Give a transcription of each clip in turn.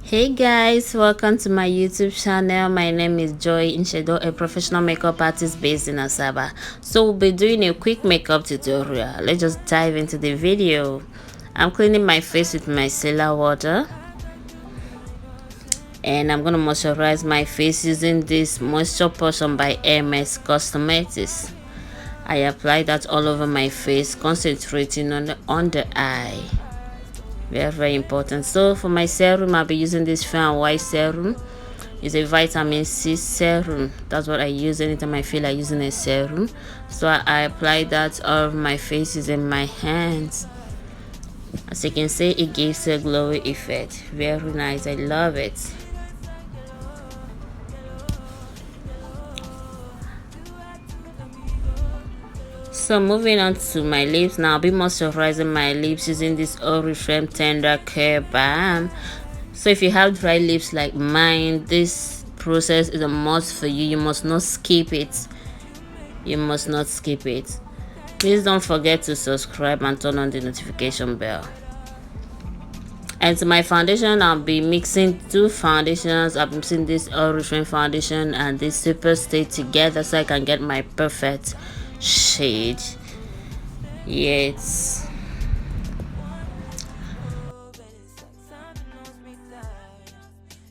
Hey guys, welcome to my YouTube channel. My name is Joy Eyeshadow, a professional makeup artist based in Asaba. So we'll be doing a quick makeup tutorial. Let's just dive into the video. I'm cleaning my face with micellar water, and I'm gonna moisturize my face using this moisture potion by MS Cosmetics. I apply that all over my face, concentrating on the under eye. Very important. So for my serum, I'll be using this Fair and White serum. It's a vitamin C serum. That's what I use anytime I feel like using a serum. So I apply that all over my face using my hands. As you can see, it gives a glowy effect. Very nice. I love it. So moving on to my lips now, I'll be moisturizing my lips using this Oriflame Tender Care Balm. So if you have dry lips like mine, this process is a must for you. You must not skip it. You must not skip it. Please don't forget to subscribe and turn on the notification bell. And to my foundation, I'll be mixing two foundations. I'm mixing this Oriflame foundation and this superstay together so I can get my perfect shade. Yes.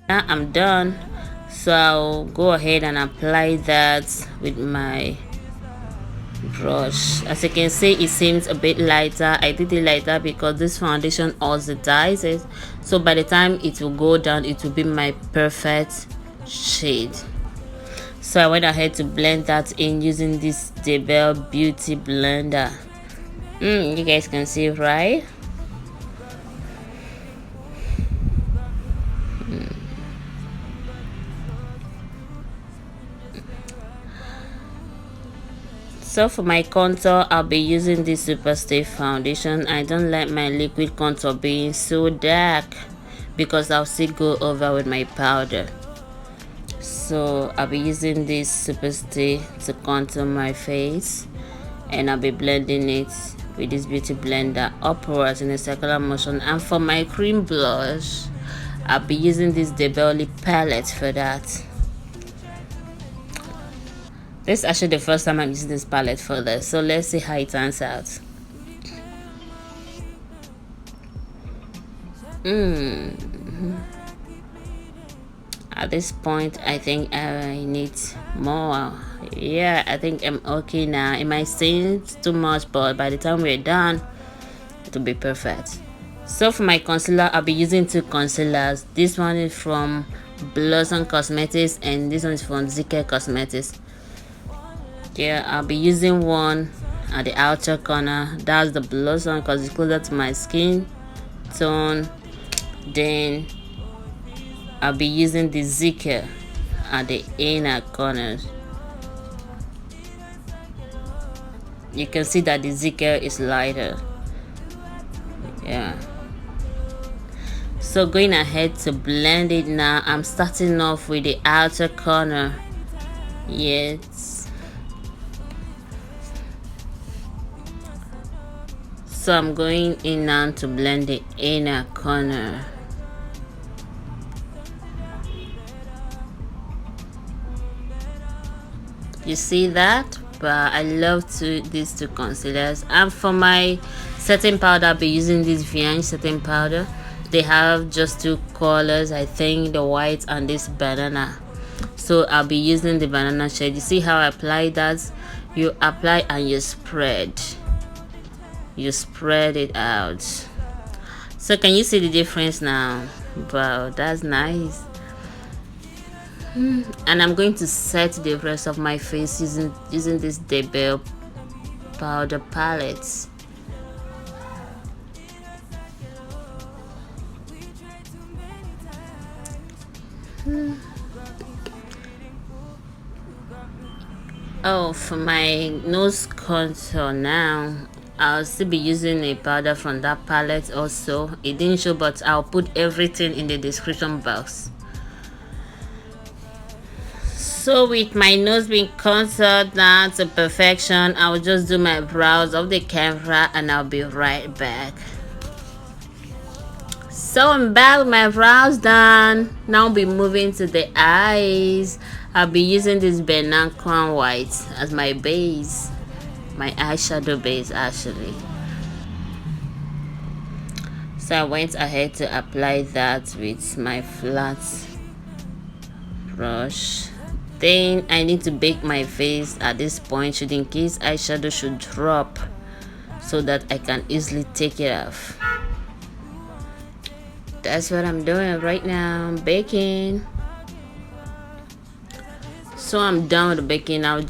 Now I'm done, so I'll go ahead and apply that with my brush. As you can see, it seems a bit lighter. I did it lighter because this foundation oxidizes, so by the time it will go down, it will be my perfect shade. So I went ahead to blend that in using this Dabel beauty blender. You guys can see, right? So for my contour, I'll be using this Superstay foundation. I don't like my liquid contour being so dark because I'll still go over with my powder. So I'll be using this Superstay to contour my face, and I'll be blending it with this beauty blender upwards in a circular motion. And for my cream blush, I'll be using this Dabel palette for that. This is actually the first time I'm using this palette for this, so let's see how it turns out. At this point, I think I need more. Yeah, I think I'm okay now. It might seem too much, but by the time we're done, it'll be perfect. So for my concealer, I'll be using two concealers. This one is from Blossom Cosmetics and this one is from Zikel Cosmetics. Yeah, I'll be using one at the outer corner. That's the Blossom because it's closer to my skin tone. Then I'll be using the zikel at the inner corners. You can see that the zikel is lighter. Yeah. So going ahead to blend it now, I'm starting off with the outer corner. Yes. So I'm going in now to blend the inner corner. You see that? But I love these two concealers. And for my setting powder, I'll be using this Voan setting powder. They have just two colors, I think, the white and this banana. So I'll be using the banana shade. You see how I apply that? You apply and you spread it out. So can you see the difference now? Wow, that's nice. And I'm going to set the rest of my face using this Dabel powder palette. Oh, for my nose contour now, I'll still be using a powder from that palette also. It didn't show, but I'll put everything in the description box. So with my nose being contoured now to perfection, I'll just do my brows off the camera and I'll be right back. So I'm back with my brows done. Now I'll be moving to the eyes. I'll be using this banana crown white as my base, my eyeshadow base actually. So I went ahead to apply that with my flat brush. Then I need to bake my face at this point, should in case eyeshadow should drop, so that I can easily take it off. That's what I'm doing right now. I'm baking. So I'm done with the baking. I'm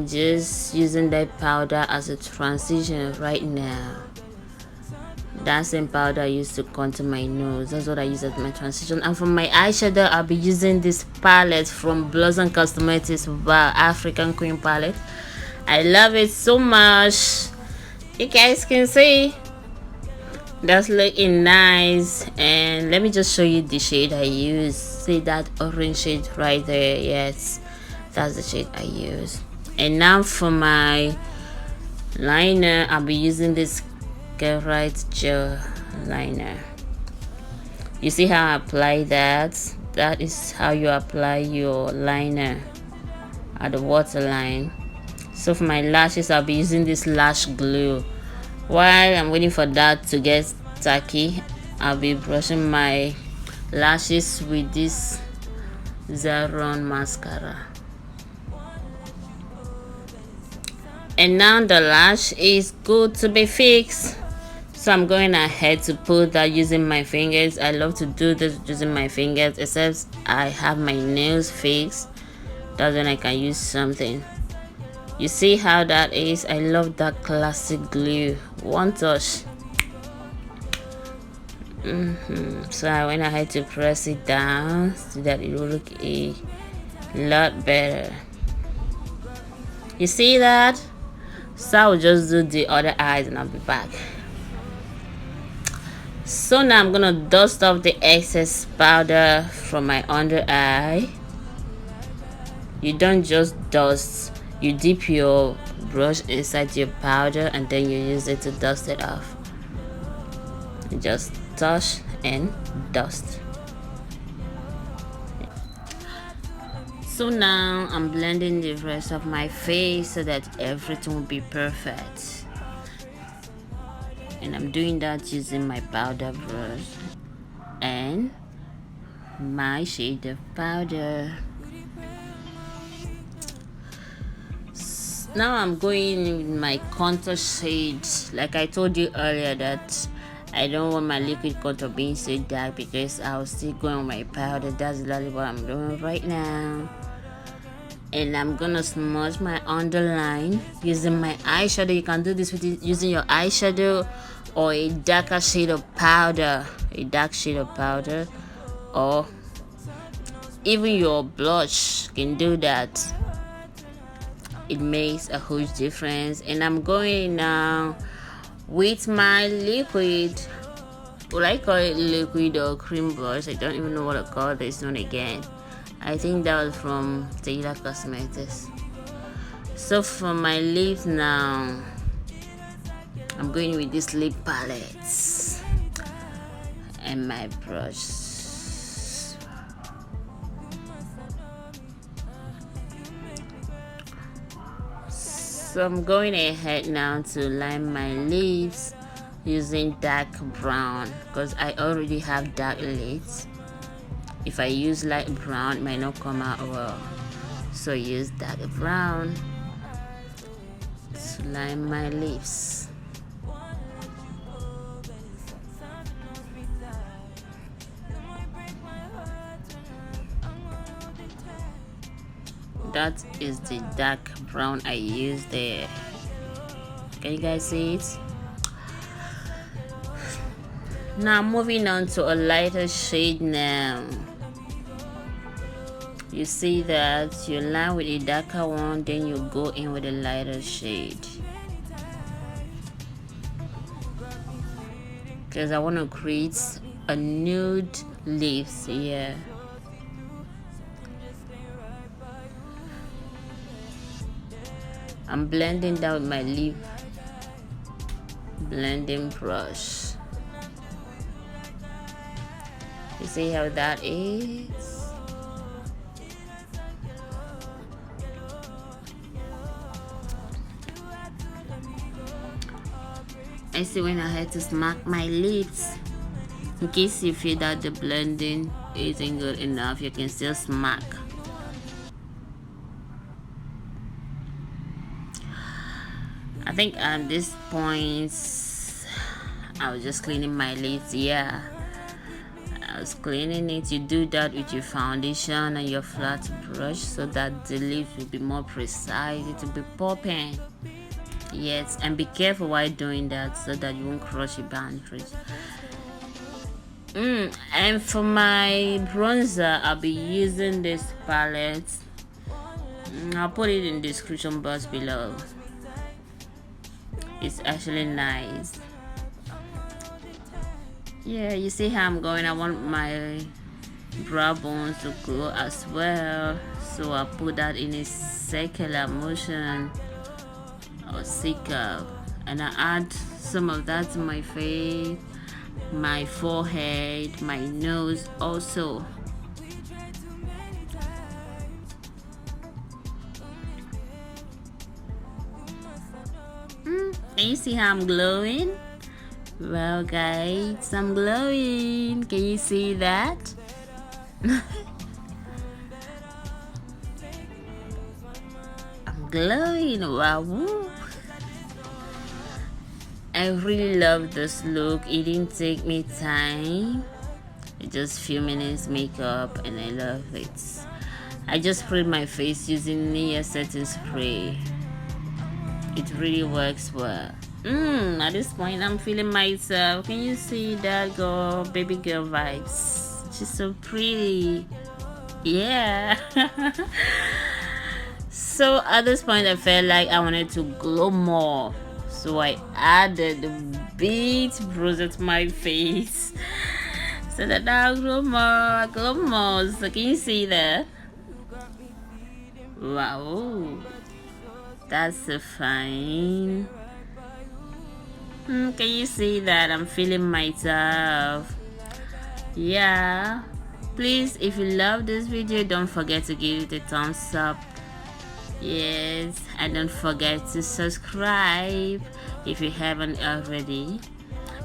just using that powder as a transition right now. Dancing powder I used to contour my nose. That's what I use as my transition. And for my eyeshadow, I'll be using this palette from Blossom Cosmetics, Voan African Queen palette. I love it so much. You guys can see that's looking nice. And let me just show you the shade I use. See that orange shade right there? Yes, that's the shade I use. And now for my liner, I'll be using this Right gel liner. You see how I apply that? That is how you apply your liner at the waterline. So for my lashes, I'll be using this lash glue. While I'm waiting for that to get tacky, I'll be brushing my lashes with this Serum mascara. And now the lash is good to be fixed. So I'm going ahead to put that using my fingers. I love to do this using my fingers, except I have my nails fixed. That's when I can use something. You see how that is? I love that classic glue. One touch. So I went ahead to press it down so that it will look a lot better. You see that? So I'll just do the other eyes and I'll be back. So now I'm gonna dust off the excess powder from my under eye. You don't just dust, you dip your brush inside your powder and then you use it to dust it off. You just touch and dust. So now I'm blending the rest of my face so that everything will be perfect. And I'm doing that using my powder brush and my shade of powder. Now I'm going in with my contour shade. Like I told you earlier that I don't want my liquid contour being so dark because I'll still going with my powder. That's literally what I'm doing right now. And I'm gonna smudge my underline using my eyeshadow. You can do this with using your eyeshadow or a darker shade of powder, a dark shade of powder, or even your blush can do that. It makes a huge difference. And I'm going now with my liquid. Will I call it liquid or cream blush? I don't even know what to call this one again. I think that was from Taylor Cosmetics. So for my lips now, I'm going with this lip palette and my brush. So I'm going ahead now to line my lips using dark brown because I already have dark lips. If I use light brown, it might not come out well. So use dark brown to line my lips. That is the dark brown I used there. Can you guys see it? Now moving on to a lighter shade now. You see that you line with a darker one, then you go in with a lighter shade. Because I want to create a nude lips here. I'm blending that with my lip blending brush. You see how that is? I still went ahead to smack my lips. In case you feel that the blending isn't good enough, you can still smack. I think at this point I was just cleaning my lips. Yeah, I was cleaning it. You do that with your foundation and your flat brush so that the lips will be more precise. It will be popping. Yes, and be careful while doing that so that you won't crush your boundaries. And for my bronzer, I'll be using this palette. I'll put it in the description box below. It's actually nice. Yeah, you see how I'm going. I want my brow bones to glow as well, so I put that in a circular motion or zikel, and I add some of that to my face, my forehead, my nose also. Can you see how I'm glowing? Well guys, I'm glowing. Can you see that? I'm glowing. Wow. I really love this look. It didn't take me time. It just few minutes makeup and I love it. I just sprayed my face using Nia setting spray. It really works well. At this point I'm feeling myself. Can you see that girl, baby girl vibes? She's so pretty. Yeah. So at this point I felt like I wanted to glow more, so I added a bit bronzer to my face so that I'll glow more. So can you see that? Wow, that's so fine. Can you see that? I'm feeling myself. Yeah, please, if you love this video, don't forget to give it a thumbs up. Yes, and don't forget to subscribe if you haven't already,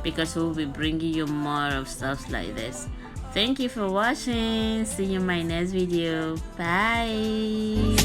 because we'll be bringing you more of stuff like this. Thank you for watching. See you in my next video. Bye.